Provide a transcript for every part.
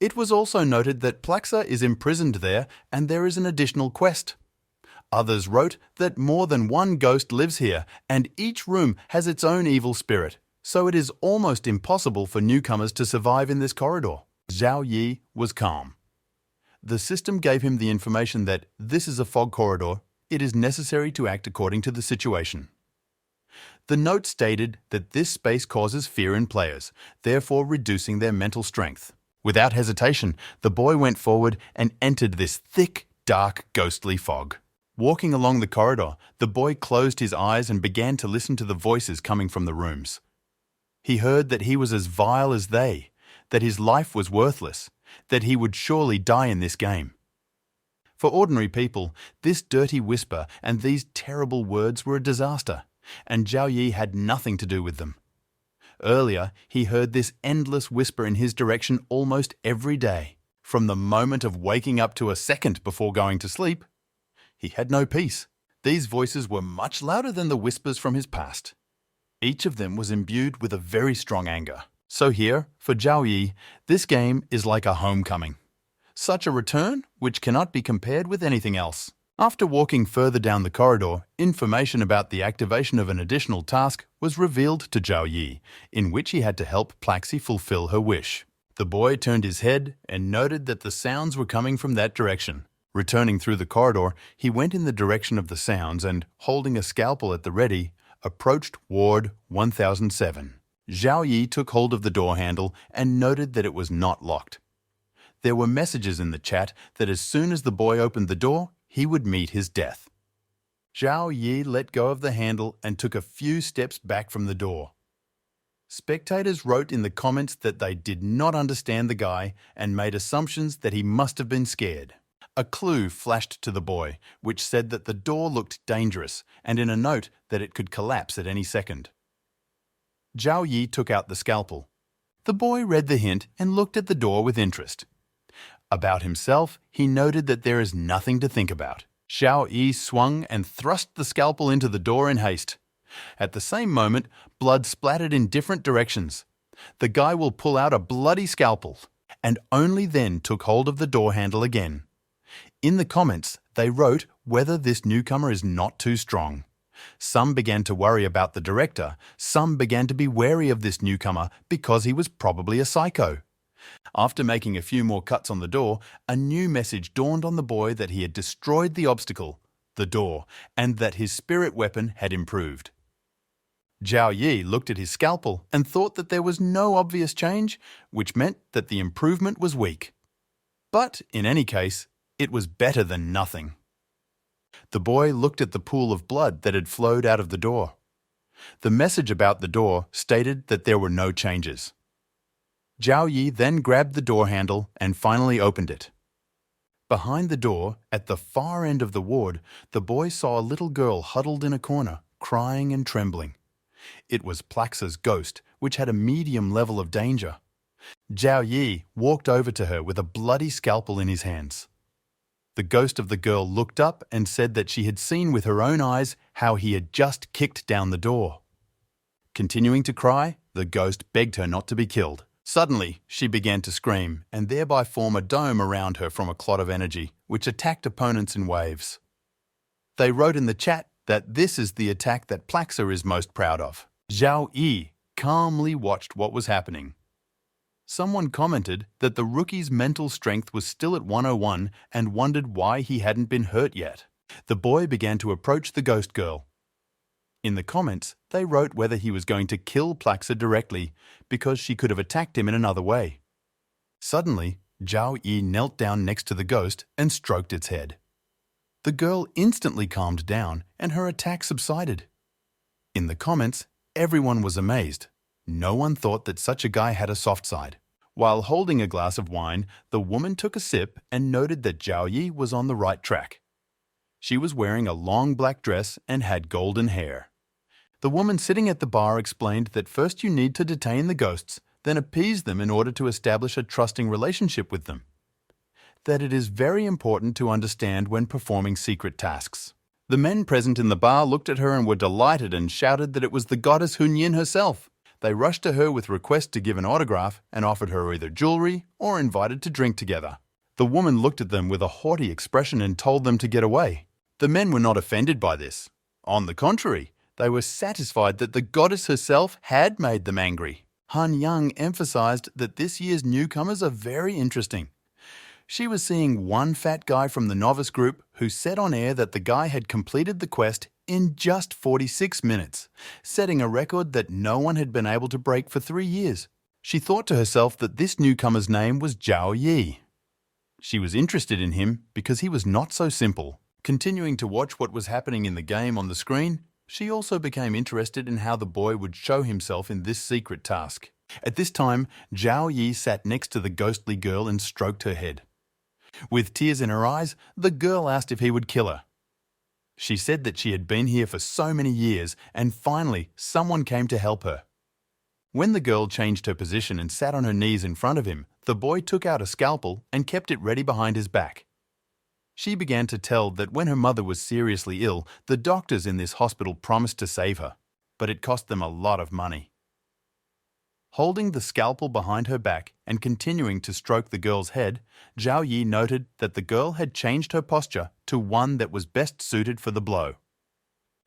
It was also noted that Plaxa is imprisoned there and there is an additional quest. Others wrote that more than one ghost lives here and each room has its own evil spirit, so it is almost impossible for newcomers to survive in this corridor. Zhao Yi was calm. The system gave him the information that this is a fog corridor, it is necessary to act according to the situation. The note stated that this space causes fear in players, therefore reducing their mental strength. Without hesitation, the boy went forward and entered this thick, dark, ghostly fog. Walking along the corridor, the boy closed his eyes and began to listen to the voices coming from the rooms. He heard that he was as vile as they, that his life was worthless, that he would surely die in this game. For ordinary people, this dirty whisper and these terrible words were a disaster, and Zhao Yi had nothing to do with them. Earlier, he heard this endless whisper in his direction almost every day, from the moment of waking up to a second before going to sleep. He had no peace. These voices were much louder than the whispers from his past. Each of them was imbued with a very strong anger. So here, for Zhao Yi, this game is like a homecoming. Such a return which cannot be compared with anything else. After walking further down the corridor, information about the activation of an additional task was revealed to Zhao Yi, in which he had to help Plaxi fulfill her wish. The boy turned his head and noted that the sounds were coming from that direction. Returning through the corridor, he went in the direction of the sounds and, holding a scalpel at the ready, approached Ward 1007. Zhao Yi took hold of the door handle and noted that it was not locked. There were messages in the chat that as soon as the boy opened the door, he would meet his death. Zhao Yi let go of the handle and took a few steps back from the door. Spectators wrote in the comments that they did not understand the guy and made assumptions that he must have been scared. A clue flashed to the boy, which said that the door looked dangerous, and in a note that it could collapse at any second. Zhao Yi took out the scalpel. The boy read the hint and looked at the door with interest. About himself, he noted that there is nothing to think about. Zhao Yi swung and thrust the scalpel into the door in haste. At the same moment, blood splattered in different directions. The guy will pull out a bloody scalpel, and only then took hold of the door handle again. In the comments, they wrote whether this newcomer is not too strong. Some began to worry about the director, some began to be wary of this newcomer because he was probably a psycho. After making a few more cuts on the door, a new message dawned on the boy that he had destroyed the obstacle, the door, and that his spirit weapon had improved. Zhao Yi looked at his scalpel and thought that there was no obvious change, which meant that the improvement was weak. But, in any case, it was better than nothing. The boy looked at the pool of blood that had flowed out of the door. The message about the door stated that there were no changes. Zhao Yi then grabbed the door handle and finally opened it. Behind the door, at the far end of the ward, the boy saw a little girl huddled in a corner, crying and trembling. It was Plaxa's ghost, which had a medium level of danger. Zhao Yi walked over to her with a bloody scalpel in his hands. The ghost of the girl looked up and said that she had seen with her own eyes how he had just kicked down the door. Continuing to cry, the ghost begged her not to be killed. Suddenly, she began to scream and thereby form a dome around her from a clot of energy, which attacked opponents in waves. They wrote in the chat that this is the attack that Plaxa is most proud of. Zhao Yi calmly watched what was happening. Someone commented that the rookie's mental strength was still at 101 and wondered why he hadn't been hurt yet. The boy began to approach the ghost girl. In the comments, they wrote whether he was going to kill Plaxa directly because she could have attacked him in another way. Suddenly, Zhao Yi knelt down next to the ghost and stroked its head. The girl instantly calmed down and her attack subsided. In the comments, everyone was amazed. No one thought that such a guy had a soft side. While holding a glass of wine, the woman took a sip and noted that Zhao Yi was on the right track. She was wearing a long black dress and had golden hair. The woman sitting at the bar explained that first you need to detain the ghosts, then appease them in order to establish a trusting relationship with them. That it is very important to understand when performing secret tasks. The men present in the bar looked at her and were delighted and shouted that it was the goddess Hunyin herself. They rushed to her with requests to give an autograph and offered her either jewelry or invited to drink together. The woman looked at them with a haughty expression and told them to get away. The men were not offended by this. On the contrary, they were satisfied that the goddess herself had made them angry. Han Young emphasized that this year's newcomers are very interesting. She was seeing one fat guy from the novice group who said on air that the guy had completed the quest in just 46 minutes, setting a record that no one had been able to break for 3 years. She thought to herself that this newcomer's name was Zhao Yi. She was interested in him because he was not so simple. Continuing to watch what was happening in the game on the screen, she also became interested in how the boy would show himself in this secret task. At this time, Zhao Yi sat next to the ghostly girl and stroked her head. With tears in her eyes, the girl asked if he would kill her. She said that she had been here for so many years, and finally, someone came to help her. When the girl changed her position and sat on her knees in front of him, the boy took out a scalpel and kept it ready behind his back. She began to tell that when her mother was seriously ill, the doctors in this hospital promised to save her, but it cost them a lot of money. Holding the scalpel behind her back and continuing to stroke the girl's head, Zhao Yi noted that the girl had changed her posture to one that was best suited for the blow.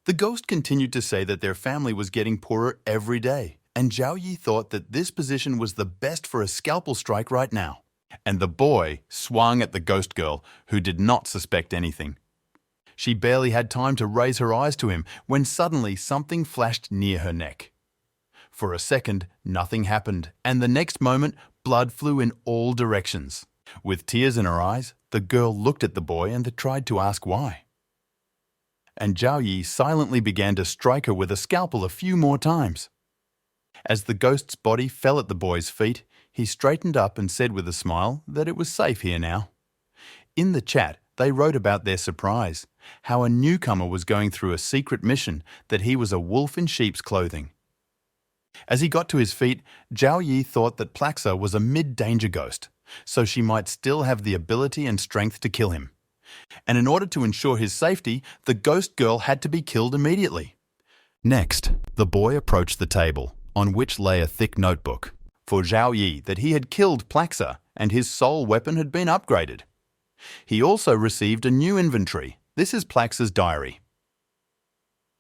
The ghost continued to say that their family was getting poorer every day, and Zhao Yi thought that this position was the best for a scalpel strike right now. And the boy swung at the ghost girl, who did not suspect anything. She barely had time to raise her eyes to him when suddenly something flashed near her neck. For a second, nothing happened, and the next moment, blood flew in all directions. With tears in her eyes, the girl looked at the boy and tried to ask why. And Zhao Yi silently began to strike her with a scalpel a few more times. As the ghost's body fell at the boy's feet, he straightened up and said with a smile that it was safe here now. In the chat, they wrote about their surprise, how a newcomer was going through a secret mission, that he was a wolf in sheep's clothing. As he got to his feet, Zhao Yi thought that Plaxa was a mid-danger ghost, so she might still have the ability and strength to kill him. And in order to ensure his safety, the ghost girl had to be killed immediately. Next, the boy approached the table, on which lay a thick notebook, for Zhao Yi that he had killed Plaxa and his soul weapon had been upgraded. He also received a new inventory. This is Plaxa's diary.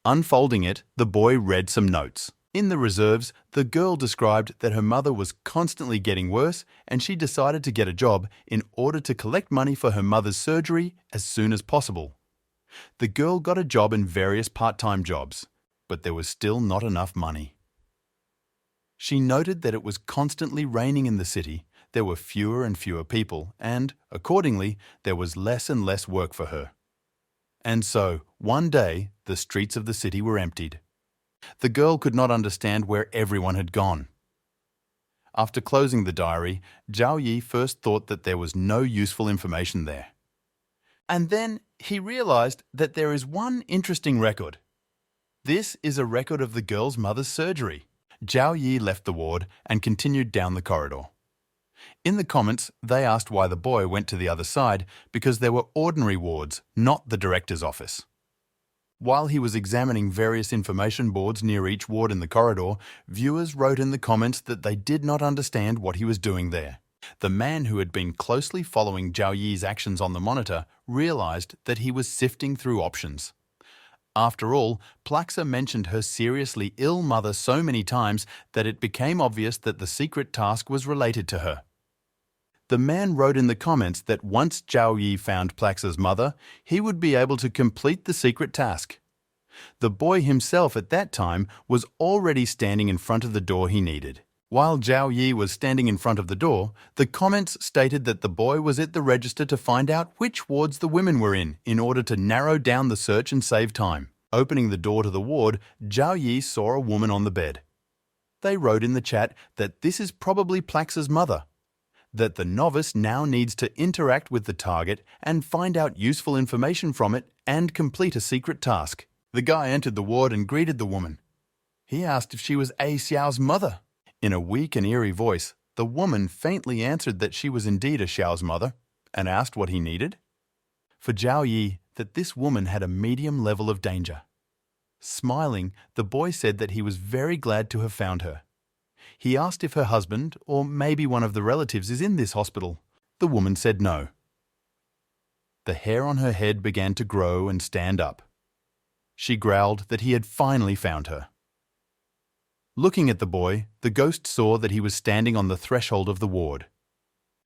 Unfolding it, the boy read some notes. In the reserves, the girl described that her mother was constantly getting worse and she decided to get a job in order to collect money for her mother's surgery as soon as possible. The girl got a job in various part-time jobs, but there was still not enough money. She noted that it was constantly raining in the city, there were fewer and fewer people, and, accordingly, there was less and less work for her. And so, one day, the streets of the city were emptied. The girl could not understand where everyone had gone. After closing the diary, Zhao Yi first thought that there was no useful information there. And then he realized that there is one interesting record. This is a record of the girl's mother's surgery. Zhao Yi left the ward and continued down the corridor. In the comments, they asked why the boy went to the other side because there were ordinary wards, not the director's office. While he was examining various information boards near each ward in the corridor, viewers wrote in the comments that they did not understand what he was doing there. The man who had been closely following Zhao Yi's actions on the monitor realized that he was sifting through options. After all, Plaxa mentioned her seriously ill mother so many times that it became obvious that the secret task was related to her. The man wrote in the comments that once Zhao Yi found Plaxa's mother, he would be able to complete the secret task. The boy himself at that time was already standing in front of the door he needed. While Zhao Yi was standing in front of the door, the comments stated that the boy was at the register to find out which wards the women were in order to narrow down the search and save time. Opening the door to the ward, Zhao Yi saw a woman on the bed. They wrote in the chat that this is probably Plaxa's mother, that the novice now needs to interact with the target and find out useful information from it and complete a secret task. The guy entered the ward and greeted the woman. He asked if she was A Xiao's mother. In a weak and eerie voice, the woman faintly answered that she was indeed A Xiao's mother and asked what he needed. For Zhao Yi, that this woman had a medium level of danger. Smiling, the boy said that he was very glad to have found her. He asked if her husband, or maybe one of the relatives, is in this hospital. The woman said no. The hair on her head began to grow and stand up. She growled that he had finally found her. Looking at the boy, the ghost saw that he was standing on the threshold of the ward.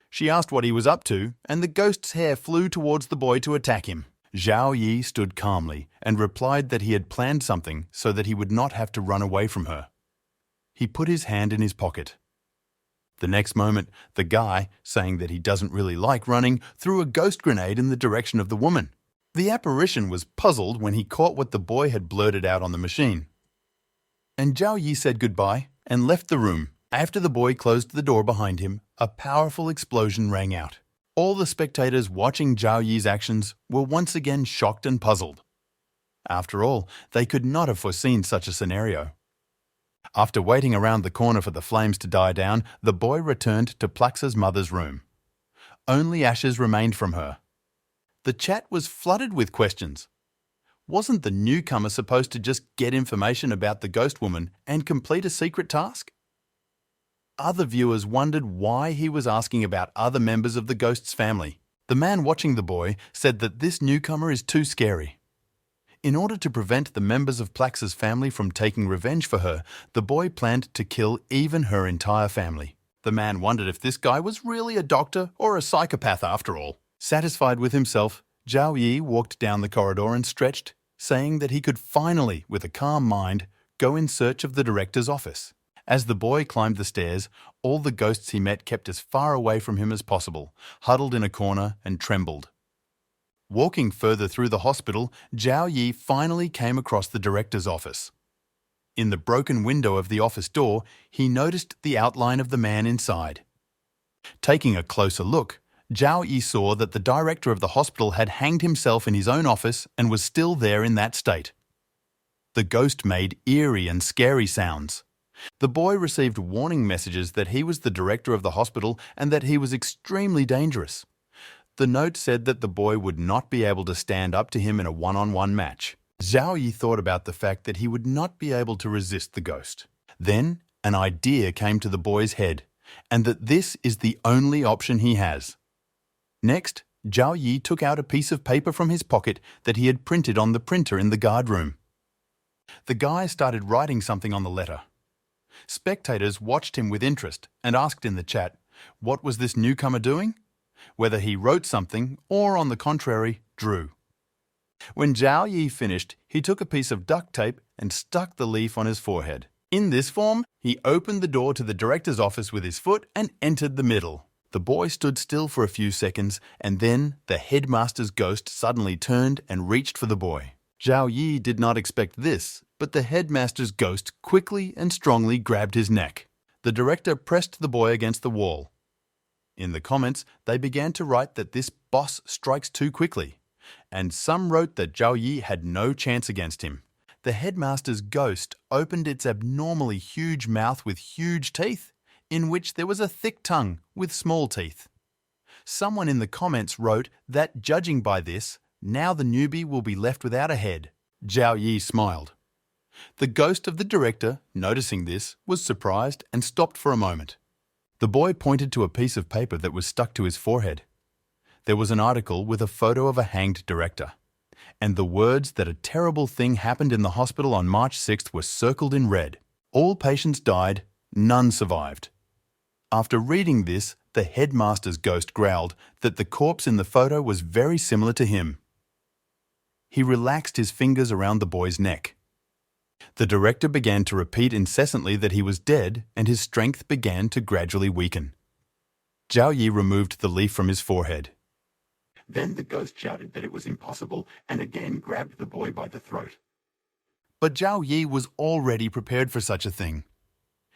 She asked what he was up to, and the ghost's hair flew towards the boy to attack him. Zhao Yi stood calmly and replied that he had planned something so that he would not have to run away from her. He put his hand in his pocket. The next moment, the guy, saying that he doesn't really like running, threw a ghost grenade in the direction of the woman. The apparition was puzzled when he caught what the boy had blurted out on the machine. And Zhao Yi said goodbye and left the room. After the boy closed the door behind him, a powerful explosion rang out. All the spectators watching Zhao Yi's actions were once again shocked and puzzled. After all, they could not have foreseen such a scenario. After waiting around the corner for the flames to die down, the boy returned to Plaxa's mother's room. Only ashes remained from her. The chat was flooded with questions. Wasn't the newcomer supposed to just get information about the ghost woman and complete a secret task? Other viewers wondered why he was asking about other members of the ghost's family. The man watching the boy said that this newcomer is too scary. In order to prevent the members of Plaxa's family from taking revenge for her, the boy planned to kill even her entire family. The man wondered if this guy was really a doctor or a psychopath after all. Satisfied with himself, Zhao Yi walked down the corridor and stretched, saying that he could finally, with a calm mind, go in search of the director's office. As the boy climbed the stairs, all the ghosts he met kept as far away from him as possible, huddled in a corner and trembled. Walking further through the hospital, Zhao Yi finally came across the director's office. In the broken window of the office door, he noticed the outline of the man inside. Taking a closer look, Zhao Yi saw that the director of the hospital had hanged himself in his own office and was still there in that state. The ghost made eerie and scary sounds. The boy received warning messages that he was the director of the hospital and that he was extremely dangerous. The note said that the boy would not be able to stand up to him in a one-on-one match. Zhao Yi thought about the fact that he would not be able to resist the ghost. Then an idea came to the boy's head, and that this is the only option he has. Next, Zhao Yi took out a piece of paper from his pocket that he had printed on the printer in the guard room. The guy started writing something on the letter. Spectators watched him with interest and asked in the chat, what was this newcomer doing? Whether he wrote something or, on the contrary, drew. When Zhao Yi finished, he took a piece of duct tape and stuck the leaf on his forehead. In this form, he opened the door to the director's office with his foot and entered the middle. The boy stood still for a few seconds, and then the headmaster's ghost suddenly turned and reached for the boy. Zhao Yi did not expect this, but the headmaster's ghost quickly and strongly grabbed his neck. The director pressed the boy against the wall. In the comments, they began to write that this boss strikes too quickly, and some wrote that Zhao Yi had no chance against him. The headmaster's ghost opened its abnormally huge mouth with huge teeth, in which there was a thick tongue with small teeth. Someone in the comments wrote that, judging by this, now the newbie will be left without a head. Zhao Yi smiled. The ghost of the director, noticing this, was surprised and stopped for a moment. The boy pointed to a piece of paper that was stuck to his forehead. There was an article with a photo of a hanged director, and the words that a terrible thing happened in the hospital on March 6th were circled in red. All patients died, none survived. After reading this, the headmaster's ghost growled that the corpse in the photo was very similar to him. He relaxed his fingers around the boy's neck. The director began to repeat incessantly that he was dead, and his strength began to gradually weaken. Zhao Yi removed the leaf from his forehead. Then the ghost shouted that it was impossible and again grabbed the boy by the throat. But Zhao Yi was already prepared for such a thing.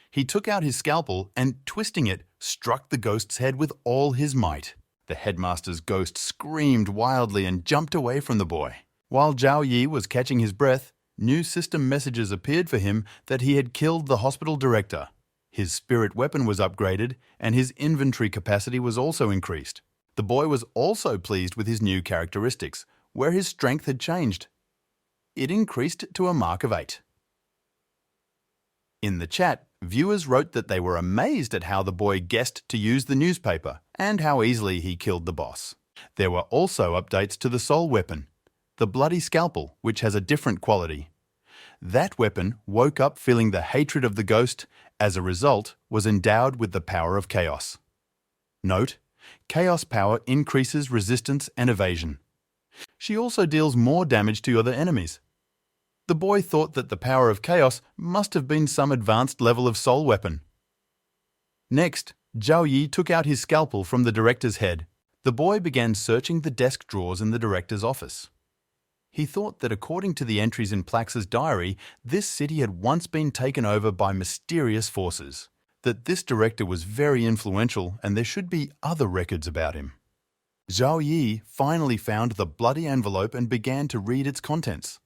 He took out his scalpel and, twisting it, struck the ghost's head with all his might. The headmaster's ghost screamed wildly and jumped away from the boy. While Zhao Yi was catching his breath, new system messages appeared for him that he had killed the hospital director. His spirit weapon was upgraded, and his inventory capacity was also increased. The boy was also pleased with his new characteristics, where his strength had changed. It increased to a mark of 8. In the chat, Viewers wrote that they were amazed at how the boy guessed to use the newspaper and how easily he killed the boss. There were also updates to the soul weapon, the bloody scalpel, which has a different quality. That weapon woke up feeling the hatred of the ghost, as a result was endowed with the power of chaos. Note: chaos power increases resistance and evasion. She also deals more damage to other enemies. The boy thought that the power of chaos must have been some advanced level of soul weapon. Next, Zhao Yi took out his scalpel from the director's head. The boy began searching the desk drawers in the director's office. He thought that according to the entries in Plaxa's diary, this city had once been taken over by mysterious forces, that this director was very influential and there should be other records about him. Zhao Yi finally found the bloody envelope and began to read its contents.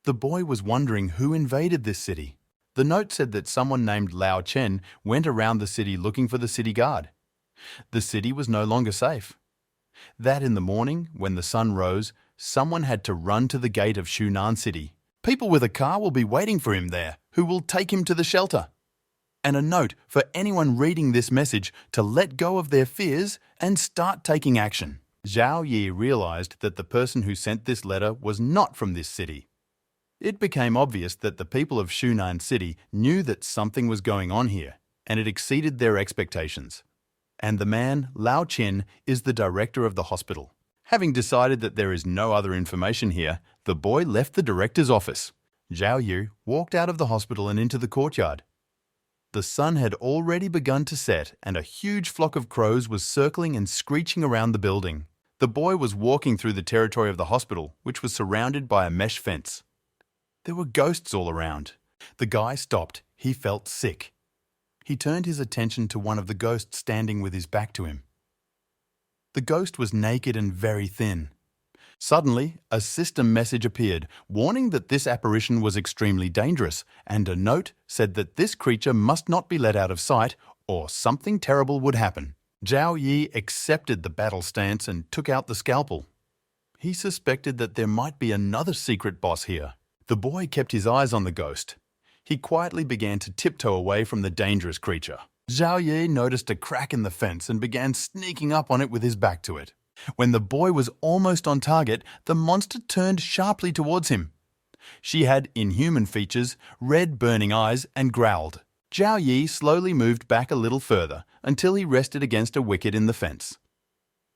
The boy was wondering who invaded this city. The note said that someone named Lao Chen went around the city looking for the city guard. The city was no longer safe. That in the morning, when the sun rose, someone had to run to the gate of Shunan City. People with a car will be waiting for him there, who will take him to the shelter. And a note for anyone reading this message to let go of their fears and start taking action. Zhao Yi realized that the person who sent this letter was not from this city. It became obvious that the people of Shunan City knew that something was going on here, and it exceeded their expectations. And the man, Lao Chen, is the director of the hospital. Having decided that there is no other information here, the boy left the director's office. Zhao Yu walked out of the hospital and into the courtyard. The sun had already begun to set, and a huge flock of crows was circling and screeching around the building. The boy was walking through the territory of the hospital, which was surrounded by a mesh fence. There were ghosts all around. The guy stopped. He felt sick. He turned his attention to one of the ghosts standing with his back to him. The ghost was naked and very thin. Suddenly, a system message appeared, warning that this apparition was extremely dangerous, and a note said that this creature must not be let out of sight or something terrible would happen. Zhao Yi accepted the battle stance and took out the scalpel. He suspected that there might be another secret boss here. The boy kept his eyes on the ghost. He quietly began to tiptoe away from the dangerous creature. Zhao Yi noticed a crack in the fence and began sneaking up on it with his back to it. When the boy was almost on target, the monster turned sharply towards him. She had inhuman features, red burning eyes, and growled. Zhao Yi slowly moved back a little further until he rested against a wicket in the fence.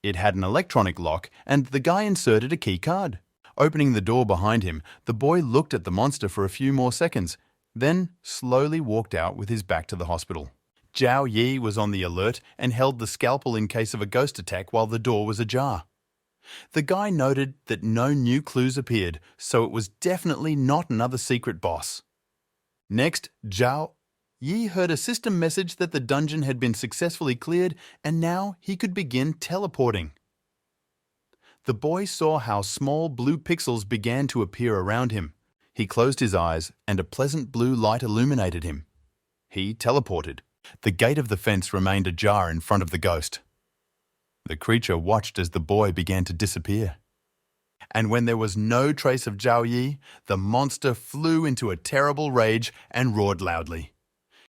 It had an electronic lock, and the guy inserted a key card. Opening the door behind him, the boy looked at the monster for a few more seconds, then slowly walked out with his back to the hospital. Zhao Yi was on the alert and held the scalpel in case of a ghost attack while the door was ajar. The guy noted that no new clues appeared, so it was definitely not another secret boss. Next, Zhao Yi heard a system message that the dungeon had been successfully cleared and now he could begin teleporting. The boy saw how small blue pixels began to appear around him. He closed his eyes and a pleasant blue light illuminated him. He teleported. The gate of the fence remained ajar in front of the ghost. The creature watched as the boy began to disappear. And when there was no trace of Zhao Yi, the monster flew into a terrible rage and roared loudly.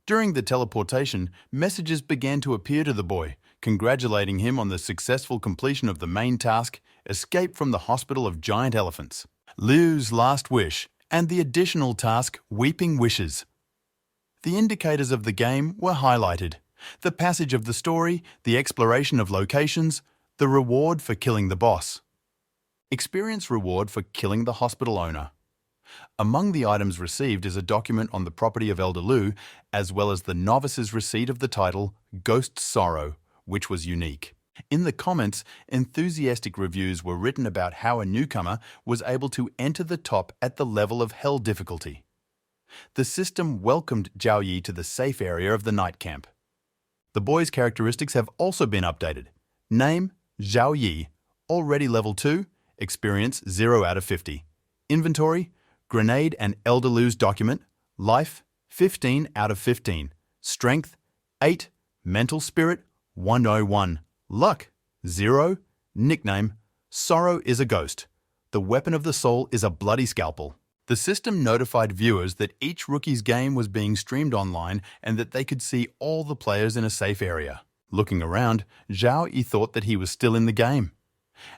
During the teleportation, messages began to appear to the boy, congratulating him on the successful completion of the main task, escape from the Hospital of Giant Elephants, Liu's last wish, and the additional task, Weeping Wishes. The indicators of the game were highlighted. The passage of the story, the exploration of locations, the reward for killing the boss. Experience reward for killing the hospital owner. Among the items received is a document on the property of Elder Lu, as well as the novice's receipt of the title Ghost's Sorrow, which was unique. In the comments, enthusiastic reviews were written about how a newcomer was able to enter the top at the level of Hell difficulty. The system welcomed Zhao Yi to the safe area of the night camp. The boy's characteristics have also been updated. Name, Zhao Yi, already level 2, experience 0 out of 50. Inventory, Grenade and Elder Lu's document, Life, 15 out of 15. Strength, 8, Mental Spirit, 101. Luck, 0. Nickname, Sorrow is a ghost. The weapon of the soul is a bloody scalpel. The system notified viewers that each rookie's game was being streamed online and that they could see all the players in a safe area. Looking around, Zhao Yi thought that he was still in the game.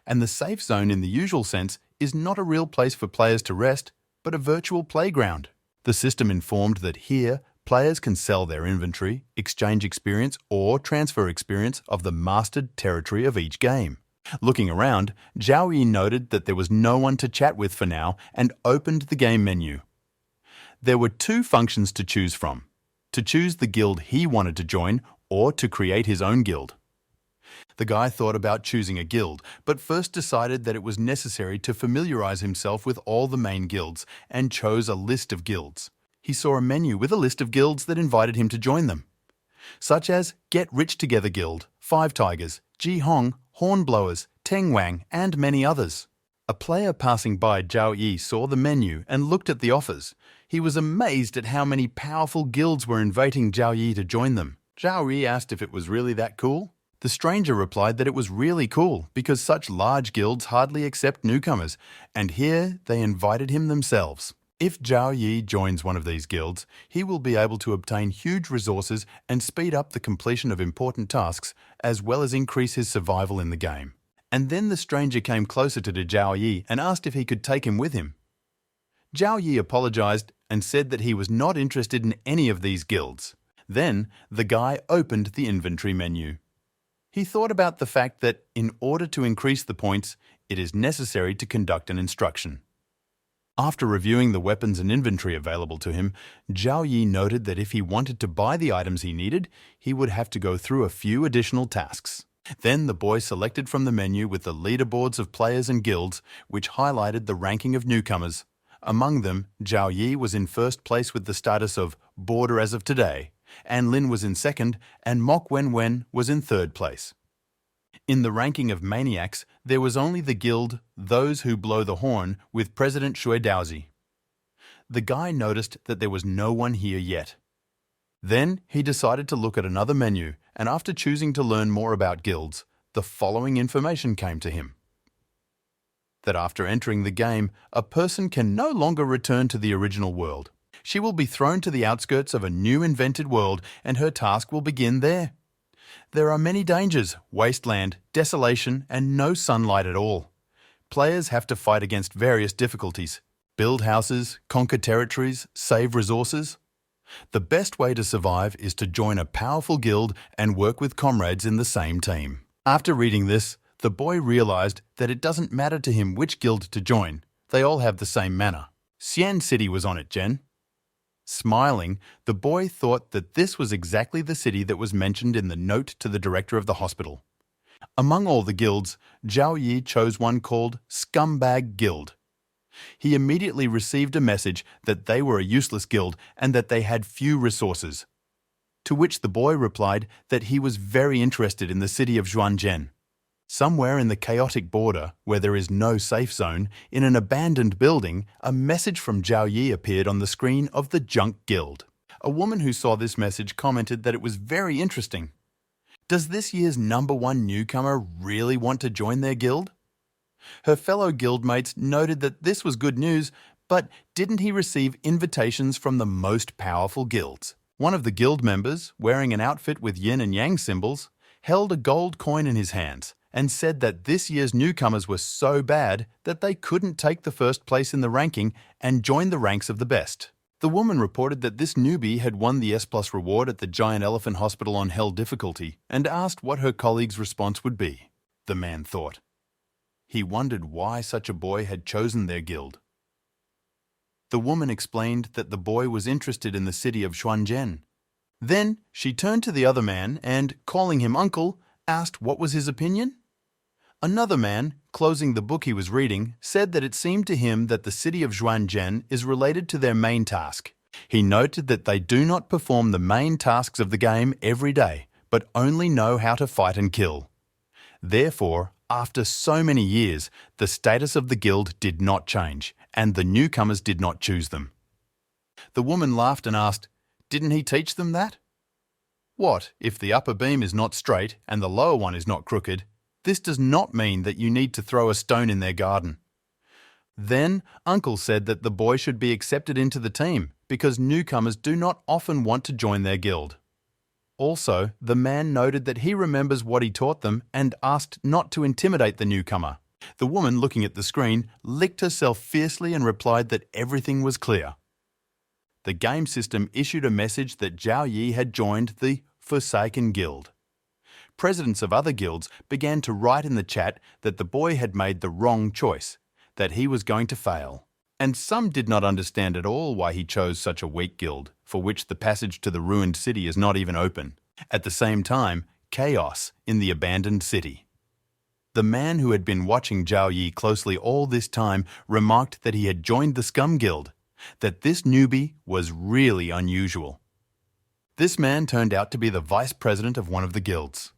And the safe zone in the usual sense is not a real place for players to rest, but a virtual playground. The system informed that here, players can sell their inventory, exchange experience, or transfer experience of the mastered territory of each game. Looking around, Zhao Yi noted that there was no one to chat with for now and opened the game menu. There were two functions to choose from: to choose the guild he wanted to join or to create his own guild. The guy thought about choosing a guild, but first decided that it was necessary to familiarize himself with all the main guilds and chose a list of guilds. He saw a menu with a list of guilds that invited him to join them, such as Get Rich Together Guild, Five Tigers, Ji Hong, Hornblowers, Teng Wang, and many others. A player passing by Zhao Yi saw the menu and looked at the offers. He was amazed at how many powerful guilds were inviting Zhao Yi to join them. Zhao Yi asked if it was really that cool. The stranger replied that it was really cool because such large guilds hardly accept newcomers, and here they invited him themselves. If Zhao Yi joins one of these guilds, he will be able to obtain huge resources and speed up the completion of important tasks, as well as increase his survival in the game. And then the stranger came closer to Zhao Yi and asked if he could take him with him. Zhao Yi apologized and said that he was not interested in any of these guilds. Then the guy opened the inventory menu. He thought about the fact that in order to increase the points, it is necessary to conduct an instruction. After reviewing the weapons and inventory available to him, Zhao Yi noted that if he wanted to buy the items he needed, he would have to go through a few additional tasks. Then the boy selected from the menu with the leaderboards of players and guilds, which highlighted the ranking of newcomers. Among them, Zhao Yi was in first place with the status of Boarder as of today, An Lin was in second, and Mok Wen Wen was in third place. In the ranking of maniacs, there was only the guild Those Who Blow the Horn with President Shui Daozi. The guy noticed that there was no one here yet. Then he decided to look at another menu, and after choosing to learn more about guilds, the following information came to him: that after entering the game, a person can no longer return to the original world. She will be thrown to the outskirts of a new invented world, and her task will begin there. There are many dangers: wasteland, desolation, and no sunlight at all. Players have to fight against various difficulties: build houses, conquer territories, save resources. The best way to survive is to join a powerful guild and work with comrades in the same team. After reading this, the boy realized that it doesn't matter to him which guild to join. They all have the same manner. Xian City was on it, Jen. Smiling, the boy thought that this was exactly the city that was mentioned in the note to the director of the hospital. Among all the guilds, Zhao Yi chose one called Scumbag Guild. He immediately received a message that they were a useless guild and that they had few resources. To which the boy replied that he was very interested in the city of Zhuanzhen. Somewhere in the chaotic border, where there is no safe zone, in an abandoned building, a message from Zhao Yi appeared on the screen of the Junk Guild. A woman who saw this message commented that it was very interesting. Does this year's #1 newcomer really want to join their guild? Her fellow guildmates noted that this was good news, but didn't he receive invitations from the most powerful guilds? One of the guild members, wearing an outfit with yin and yang symbols, held a gold coin in his hands and said that this year's newcomers were so bad that they couldn't take the first place in the ranking and join the ranks of the best. The woman reported that this newbie had won the S+ reward at the Giant Elephant Hospital on Hell difficulty and asked what her colleague's response would be. The man thought. He wondered why such a boy had chosen their guild. The woman explained that the boy was interested in the city of Xuanzhen. Then she turned to the other man and, calling him uncle, asked what was his opinion. Another man, closing the book he was reading, said that it seemed to him that the city of Xuanzhen is related to their main task. He noted that they do not perform the main tasks of the game every day, but only know how to fight and kill. Therefore, after so many years, the status of the guild did not change, and the newcomers did not choose them. The woman laughed and asked, "Didn't he teach them that?" What, if the upper beam is not straight and the lower one is not crooked? This does not mean that you need to throw a stone in their garden. Then, Uncle said that the boy should be accepted into the team because newcomers do not often want to join their guild. Also, the man noted that he remembers what he taught them and asked not to intimidate the newcomer. The woman, looking at the screen, licked herself fiercely and replied that everything was clear. The game system issued a message that Zhao Yi had joined the Forsaken Guild. Presidents of other guilds began to write in the chat that the boy had made the wrong choice, that he was going to fail. And some did not understand at all why he chose such a weak guild, for which the passage to the ruined city is not even open. At the same time, chaos in the abandoned city. The man who had been watching Zhao Yi closely all this time remarked that he had joined the Scum Guild, that this newbie was really unusual. This man turned out to be the vice president of one of the guilds.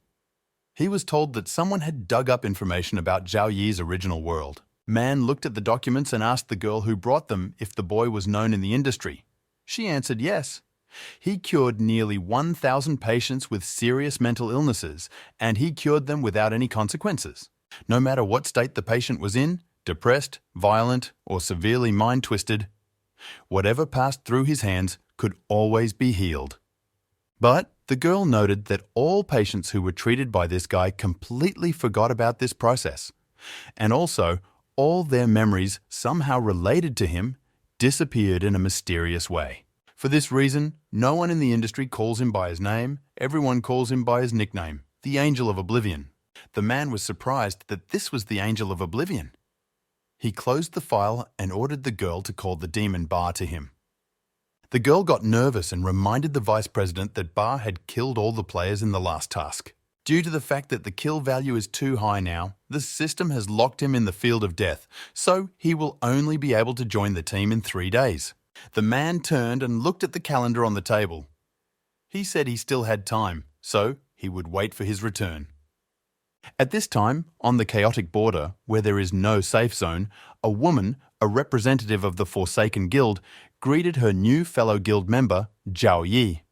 He was told that someone had dug up information about Zhao Yi's original world. Man looked at the documents and asked the girl who brought them if the boy was known in the industry. She answered yes. He cured nearly 1,000 patients with serious mental illnesses, and he cured them without any consequences. No matter what state the patient was in, depressed, violent, or severely mind-twisted, whatever passed through his hands could always be healed. But the girl noted that all patients who were treated by this guy completely forgot about this process, and also all their memories somehow related to him disappeared in a mysterious way. For this reason, no one in the industry calls him by his name, everyone calls him by his nickname, the Angel of Oblivion. The man was surprised that this was the Angel of Oblivion. He closed the file and ordered the girl to call the demon Ba to him. The girl got nervous and reminded the vice president that Ba had killed all the players in the last task. Due to the fact that the kill value is too high now, the system has locked him in the field of death, so he will only be able to join the team in 3 days. The man turned and looked at the calendar on the table. He said he still had time, so he would wait for his return. At this time, on the chaotic border, where there is no safe zone, a woman, a representative of the Forsaken Guild, greeted her new fellow guild member, Zhao Yi.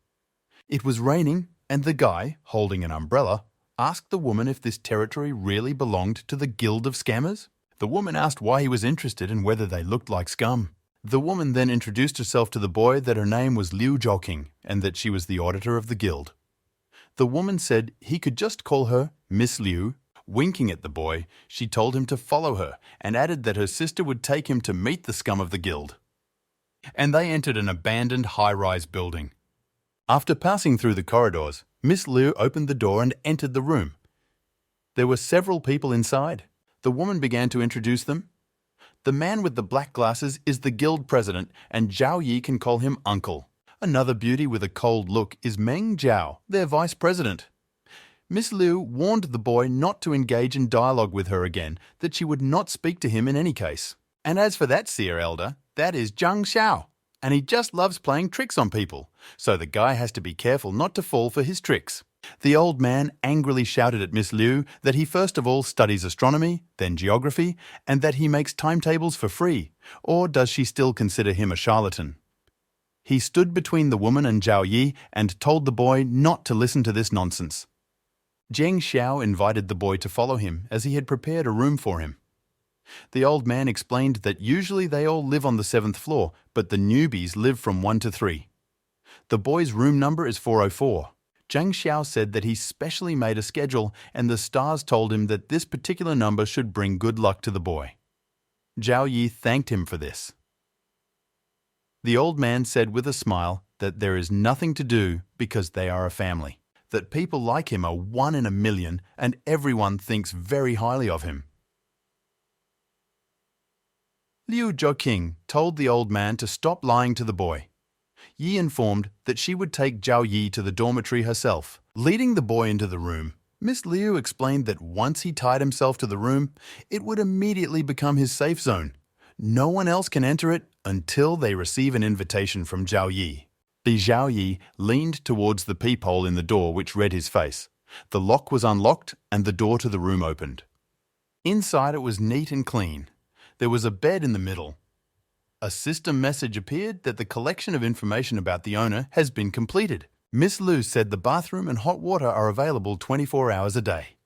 It was raining, and the guy, holding an umbrella, asked the woman if this territory really belonged to the Guild of Scammers. The woman asked why he was interested and whether they looked like scum. The woman then introduced herself to the boy that her name was Liu Joking and that she was the auditor of the guild. The woman said he could just call her Miss Liu. Winking at the boy, she told him to follow her and added that her sister would take him to meet the scum of the guild. And they entered an abandoned high-rise building. After passing through the corridors, Miss Liu opened the door and entered the room. There were several people inside. The woman began to introduce them. The man with the black glasses is the guild president, and Zhao Yi can call him uncle. Another beauty with a cold look is Meng Zhao, their vice president. Miss Liu warned the boy not to engage in dialogue with her again, that she would not speak to him in any case. And as for that seer elder, that is Zhang Xiao, and he just loves playing tricks on people, so the guy has to be careful not to fall for his tricks. The old man angrily shouted at Miss Liu that he first of all studies astronomy, then geography, and that he makes timetables for free, or does she still consider him a charlatan? He stood between the woman and Zhao Yi and told the boy not to listen to this nonsense. Zheng Xiao invited the boy to follow him as he had prepared a room for him. The old man explained that usually they all live on the 7th floor, but the newbies live from 1 to 3. The boy's room number is 404. Zhang Xiao said that he specially made a schedule and the stars told him that this particular number should bring good luck to the boy. Zhao Yi thanked him for this. The old man said with a smile that there is nothing to do because they are a family, that people like him are 1 in a million and everyone thinks very highly of him. Liu Joking told the old man to stop lying to the boy. Yi informed that she would take Zhao Yi to the dormitory herself. Leading the boy into the room, Miss Liu explained that once he tied himself to the room, it would immediately become his safe zone. No one else can enter it until they receive an invitation from Zhao Yi. The Zhao Yi leaned towards the peephole in the door which read his face. The lock was unlocked and the door to the room opened. Inside it was neat and clean. There was a bed in the middle. A system message appeared that the collection of information about the owner has been completed. Miss Liu said the bathroom and hot water are available 24 hours a day.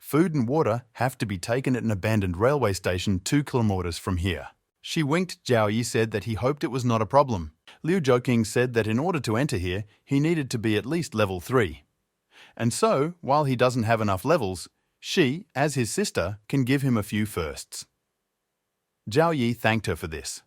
Food and water have to be taken at an abandoned railway station 2 kilometers from here. She winked. Zhao Yi said that he hoped it was not a problem. Liu Zhouqing said that in order to enter here, he needed to be at least level 3. And so, while he doesn't have enough levels, she, as his sister, can give him a few firsts. Zhao Yi thanked her for this.